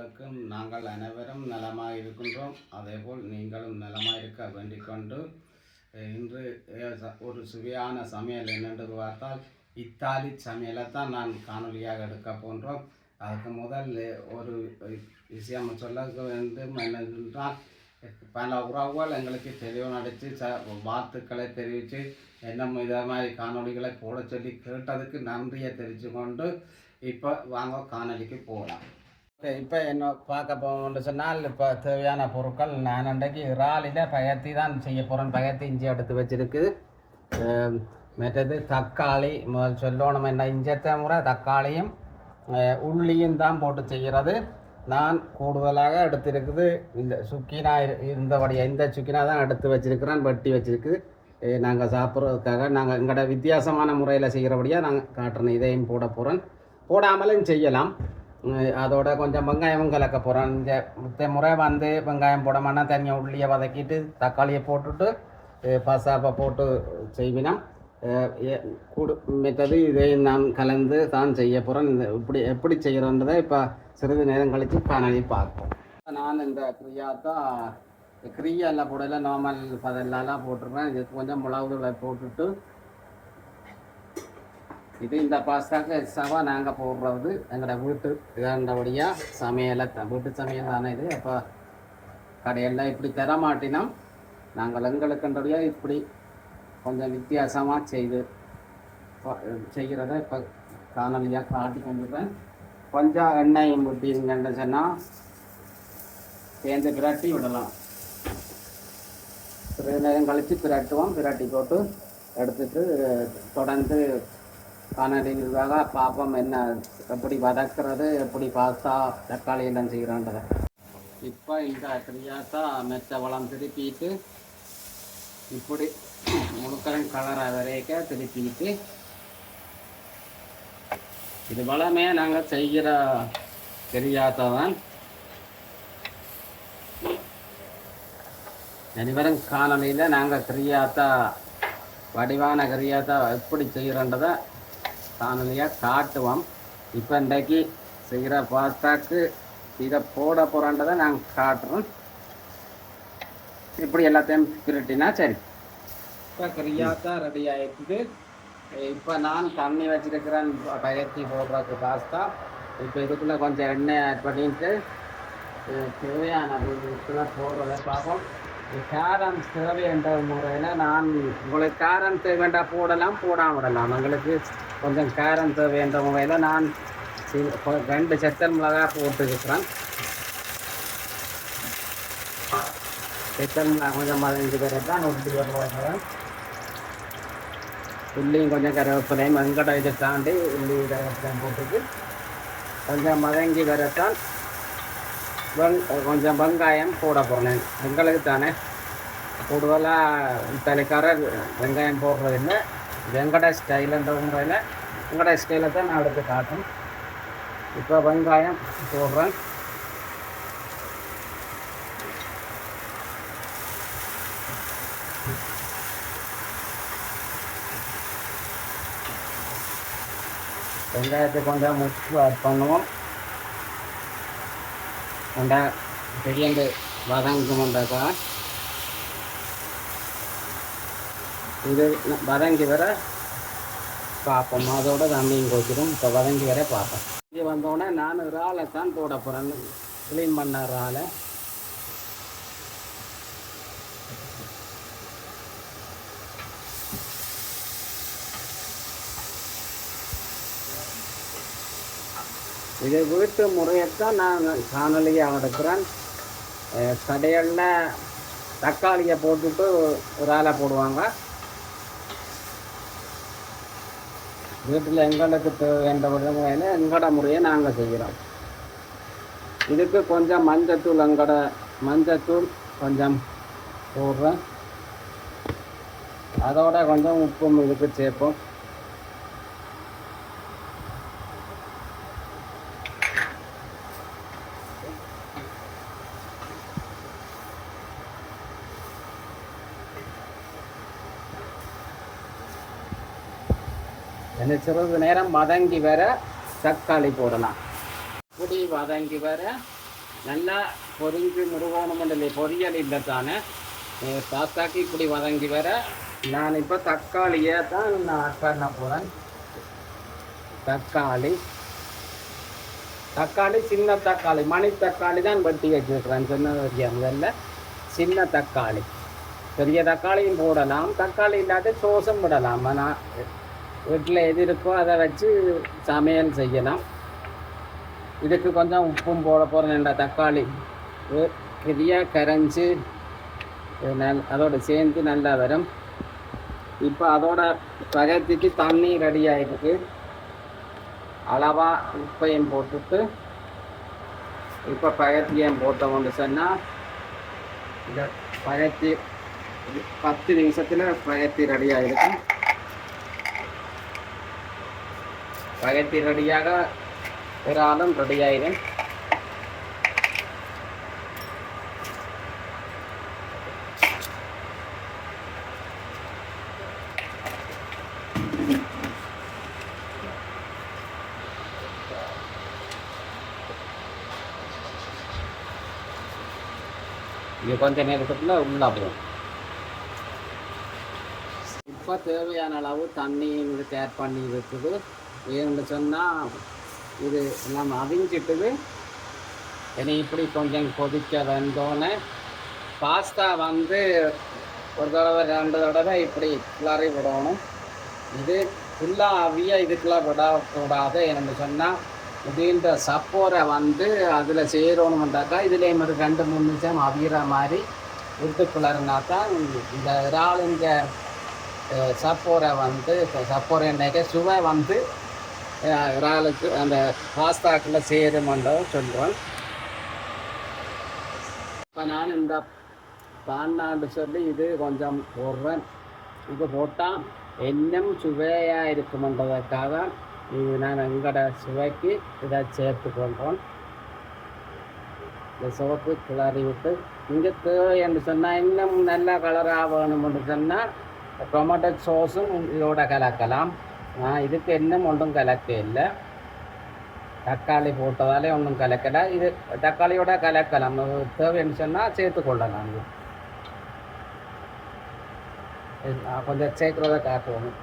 வணக்கம். நாங்கள் அனைவரும் நலமாக இருக்கின்றோம். அதேபோல் நீங்களும் நலமாக இருக்க வேண்டிக் கொண்டு இன்று ஒரு சுவையான சமையல் என்னென்று பார்த்தால் இத்தாலி சமையலை தான் நான் காணொலியாக எடுக்க போன்றோம். அதுக்கு முதல் ஒரு விஷயம் சொல்ல வேண்டும் என்னென்றால், பல உறவுகள் எங்களுக்கு தெளிவடைத்து வாழ்த்துக்களை தெரிவித்து என்ன இதை மாதிரி காணொலிகளை போட சொல்லி கேட்டதுக்கு நன்றியை தெரிவித்து கொண்டு இப்போ வாங்க காணொலிக்கு போகலாம். இப்போ என்ன பார்க்க போகணும்னு சொன்னால், இப்போ தேவையான பொருட்கள் நான் அன்றைக்கு இறாலில் பகத்தி தான் செய்ய போகிறேன். பகத்தி இஞ்சி எடுத்து வச்சுருக்கு. மற்றது தக்காளி முதல் சொல்லணும். என்ன இஞ்சத்த முறை தக்காளியும் உள்ளியும் தான் போட்டு செய்கிறது. நான் கூடுதலாக எடுத்திருக்குது இந்த சுக்கினா இந்த சுக்கினா தான் எடுத்து வச்சுருக்கிறேன், வெட்டி வச்சுருக்குது. நாங்கள் சாப்பிட்றதுக்காக நாங்கள் எங்களோட வித்தியாசமான முறையில் செய்கிறபடியாக நாங்கள் காட்டுறேன். இதையும் போட போகிறேன். போடாமலும் செய்யலாம். அதோட கொஞ்சம் வெங்காயமும் கலக்க போகிறேன். இந்த முறை வந்து வெங்காயம் போடாமன்னா தனியாக உள்ளியை வதக்கிட்டு தக்காளியை போட்டுட்டு பசாப்பை போட்டு செய்வினோம். மற்றது இதையும் நான் கலந்து தான் செய்ய போகிறேன். இந்த எப்படி செய்கிறோன்றதை இப்போ சிறிது நேரம் கழித்து காணொலி பார்ப்போம். நான் இந்த கிரியா எல்லாம் போடல, நார்மல் பதெல்லாம் போட்டுருவேன். இது கொஞ்சம் மிளகுகளை போட்டுட்டு இது இந்த பாஸ்தாக்கு எக்ஸ்ட்ராவாக நாங்கள் போடுறது எங்களோட வீட்டு இதாண்டபடியாக சமையலை வீட்டு சமையல் தானே இது. அப்போ கடையெல்லாம் இப்படி தர மாட்டினோம். நாங்கள் எங்களுக்குன்றபடியாக இப்படி கொஞ்சம் வித்தியாசமாக செய்கிறத இப்போ காணொலியாக காட்டி கொண்டுருக்கேன். கொஞ்சம் எண்ணெய் ஊட்டிங்கன்னு சொன்னால் சேர்ந்து பிரட்டி விடலாம். சிறிது நேரம் கழித்து பிரட்டி போட்டு எடுத்துட்டு தொடர்ந்து காணொலிக்காக பார்ப்போம். என்ன எப்படி வதக்கிறது, எப்படி பாஸ்தா தக்காளி எல்லாம் செய்கிறோன்றதை. இப்போ இந்த கிரியாத்தா மெச்ச வளம் திருப்பிட்டு இப்படி முழுக்கரன் கலரை வரைக்க திருப்பிட்டு இது வளமே நாங்கள் செய்கிற கிரியாத்தா தான். அனைவரும் காணொலியில் நாங்கள் கிரியாத்தா வடிவான கிரியாத்தா எப்படி செய்கிறோன்றதை காணொலியாக காட்டுவோம். இப்போ இன்றைக்கு செய்கிற பாஸ்தாக்கு இதை போட போகிறோன்றதை நாங்கள் காட்டுறோம். இப்படி எல்லாத்தையும் திருட்டினா சரி. இப்போ கிரியாத்தா ரெடி ஆகிடுது. இப்போ நான் தண்ணி வச்சுருக்கிறேன் பயிற்சி போடுறதுக்கு பாஸ்தா. இப்போ இதுக்குள்ளே கொஞ்சம் எண்ணெய் ஆட் பண்ணிட்டு தேவையான போடுறதை பார்ப்போம். காரம் தேவை என்ற முறையில் நான் உங்களுக்கு காரம் தேவைண்டா போடலாம், போடாம விடலாம். எங்களுக்கு கொஞ்சம் காரம் தேவை என்ற முறையில் நான் 2 செத்தல் மிளகாய் போட்டுருக்கிறேன். செத்தல் மிளகாய் கொஞ்சம் 15 பேரை தான் நூற்றி வருவாங்க. உள்ளியும் கொஞ்சம் கருவேப்பிலையும் வெங்கடாயத்தை தாண்டி உள்ளி கருவேப்பிலையும் போட்டுட்டு கொஞ்சம் மதங்கி வரத்தான் கொஞ்சம் வெங்காயம் போட போகிறேன். எங்களுக்கு தானே கூடுதலாக தலைக்கார வெங்காயம் போடுறதில்லை. வெங்கட ஸ்டைலுன்ற முறையில் வெங்கட ஸ்டைலை தான் நான் எடுத்து காட்டும். இப்போ வெங்காயம் போடுறேன். வெங்காயத்தை கொஞ்சம் முக்கியம் ஆட் பண்ணுவோம். ரெண்டா பெரியண்டு வதங்குமெண்டாக்கா இது வதங்கி வர பார்ப்போம். அதோட தண்ணியும் கொச்சிடும். இப்போ வதங்கி வர பார்ப்போம். இது வந்தோடனே நான் இறாலை தான் போட போகிறேன். க்ளீன் பண்ண இறாலை இது வீட்டு முறையத்தான் நான் காணொலியாக எடுக்கிறேன். கடைகளில் தக்காளியை போட்டுட்டு இறாலை போடுவாங்க. வீட்டில் எங்களுக்கு வேண்ட முறையில் எங்களோட முறையை நாங்கள் செய்கிறோம். இதுக்கு கொஞ்சம் மஞ்சத்தூள் கொஞ்சம் போடுறேன். அதோட கொஞ்சம் உப்பும் இதுக்கு சேர்ப்போம். சிறிது நேரம் வதங்கி வர தக்காளி போடலாம். புடி வதங்கி வர நல்லா பொரிஞ்சு முருகோணமண்டலே பொரியல் இல்லை தானே பாஸ்தாக்கு இப்படி வதங்கி வர நான் இப்போ தக்காளியை தான் நான் ஆட் பண்ண போகிறேன். தக்காளி சின்ன தக்காளி மணி தக்காளி தான் வெட்டி வச்சுருக்கிறேன். சொன்னதில் சின்ன தக்காளி, பெரிய தக்காளியும் போடலாம், தக்காளி இல்லாத சோசம் விடலாம். ஆனால் வீட்டில் எது இருக்கோ அதை வச்சு சமையல் செய்யலாம். இதுக்கு கொஞ்சம் உப்பும் போட போகிறேன். தக்காளி பெரிய கரைஞ்சி அதோட சேர்ந்து நல்லா வரும். இப்போ அதோட பகத்திக்கு தண்ணி ரெடி ஆகிருக்கு. அளவாக உப்பையும் போட்டுட்டு இப்போ பகத்தியம் போட்டோம்னு சொன்னால் இந்த பகத்தி 10 நிமிஷத்தில் பகத்தி ரெடி ஆகிருக்கும். பகத்தி ரெடியாக ஒரு ஆளும் ரெடி ஆகிடும். இது கொஞ்ச நேரத்துக்குள்ள உள்ளாப்புடும். இப்போ தேவையான அளவு தண்ணி இதுக்கு ஆட் பண்ணி இருக்குது. ஏன்னு சொன்னால் இது நம்ம அவிஞ்சிட்டுது. இனி இப்படி கொஞ்சம் கொதிக்க வந்தோன்னே பாஸ்தா ஒரு தடவை 2 தடவை இப்படி கிளறி விடணும். இது ஃபுல்லாக அவிய இதுக்குள்ளே விடக்கூடாது. என்னென்னு சொன்னால் இதுன்ற சப்போரை அதில் சேரணும்ட்டாக்கா இதுலேயும் ஒரு 2-3 நிமிஷம் அவிகிற மாதிரி விட்டு கிளறினா தான் இந்த இறாலுங்க சப்போரை சப்போரைன்னாக்க சுவை இறாலுக்கு அந்த பாஸ்தாக்குள்ளே சேருமென்ற சொல்கிறோம். இப்போ நான் இந்த பான்னாண்டு சொல்லி இது கொஞ்சம் போடுறேன். இது போட்டால் இன்னும் சுவையாக இருக்குமென்றதற்காக இது நான் எங்களோட சுவைக்கு இதை சேர்த்து கொள்கிறோம். இந்த சோப்பு கிளறி விட்டு இங்கே தேவை என்று சொன்னால் இன்னும் நல்ல கலராக வேணும்னு சொன்னால் டொமேட்டோ சோஸும் இதோட கலக்கலாம். இதுக்கு இன்னும் ஒன்றும் கலக்க இல்லை. தக்காளி போட்டதாலே ஒன்றும் கலக்கலை. இது தக்காளியோட கலக்கலாம். தேவைன்னு சொன்னால் சேர்த்து கொள்ளலாம். கொஞ்சம் சேர்க்குறத காட்டுவோம்.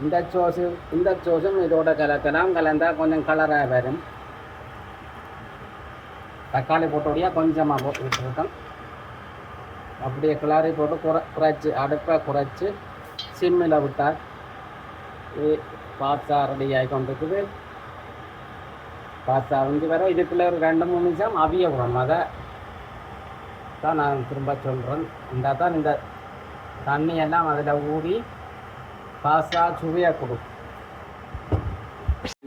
இந்த சோஸும் இதோட கலக்கலாம். கலந்தால் கொஞ்சம் கலராக வரும். தக்காளி போட்டோடையா கொஞ்சமாக விட்டுருக்கோம். அப்படியே கிளறி போட்டு குறைச்சி அடுப்பை குறைச்சி சிம்மில் விட்டால் பாஸ்தா ரெடி ஆகி கொண்டிருக்குது. பாஸ்தா வர இதுக்குள்ளே ஒரு 2-3 நிமிஷம் அவிய விடணும். அதை தான் நான் திரும்ப சொல்கிறேன். இந்த தண்ணியெல்லாம் அதில் ஊறி பாஸ்தா சுவையாக கொடுக்கும்.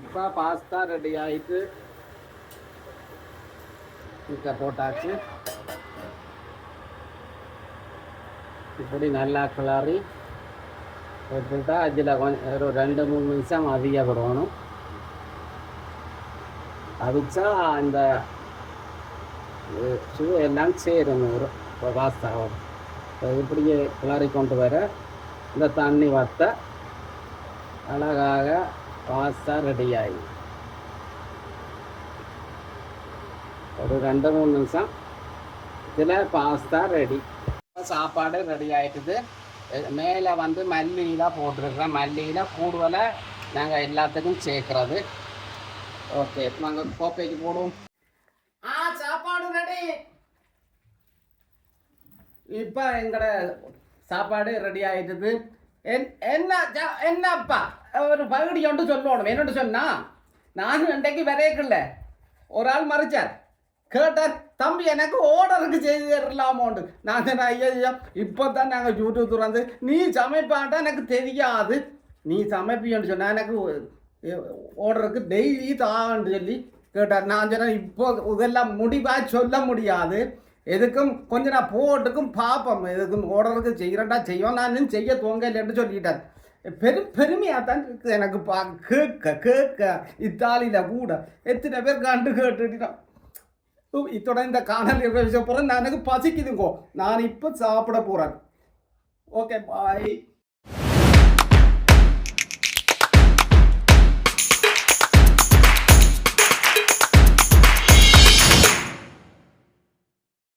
இப்போ பாஸ்தா ரெடி ஆகிட்டு இதை போட்டாச்சு. இப்படி நல்லா கிளறி போட்டுட்டா அதில் கொஞ்சம் ஒரு 2-3 நிமிஷம் அவிய விடணும். அவிச்சா அந்த சுவை எல்லாம் சேரும் பாஸ்தாவோட. இப்படியே கிளறி கொண்டு வர இந்த தண்ணி வத்த அழகாக பாஸ்தா ரெடி ஆகி ஒரு 2-3 நிமிஷம் இதில் பாஸ்தா ரெடி. சாப்பாடு ரெடி ஆகிட்டுது. மேலே மல்லியில் போட்டிருக்கிறேன். மல்லியில் கூடுதலாக நாங்கள் எல்லாத்துக்கும் சேர்க்குறது. ஓகே, நாங்கள் கோப்பைக்கு போடுவோம். சாப்பாடு ரெடி. இப்போ எங்களோட சாப்பாடு ரெடி ஆகிட்டுது. என்னப்பா ஒரு பகுடி ஒன்று சொல்லணும். என்னென்னு சொன்னால் நானும் இன்றைக்கு விரைக்கல. ஒரு ஆள் மறைச்சார் கேட்டார், தம்பி எனக்கு ஓர்டருக்கு செய்து தரலாமோண்டு. நான் ஐயா இப்போ தான் நாங்கள் யூடியூப் திறந்து நீ சமைப்பான்ட்டா எனக்கு தெரியாது, நீ சமைப்பின்னு சொன்னால் எனக்கு ஓர்டருக்கு டெய்லி தான்னு சொல்லி கேட்டார். நான் சொன்னேன் இப்போ இதெல்லாம் முடிவாக சொல்ல முடியாது, எதுக்கும் கொஞ்சம் நான் போட்டுக்கும் பார்ப்போம், எதுக்கும் ஓர்டருக்கு செய்கிறேன்டா செய்வோம், நான் செய்ய தோங்க இல்லைன்னு சொல்லிட்டார். பெருமையாக தான் இருக்குது எனக்கு கேட்க இத்தாலியில் கூட எத்தனை பேர் கண்டு கேட்டுட்டான். இத்தோட இந்த காணொலி போகிறேன். நான் எனக்கு பசிக்குதுங்கோ, நான் இப்போ சாப்பிட போகிறேன். ஓகே, பாய்.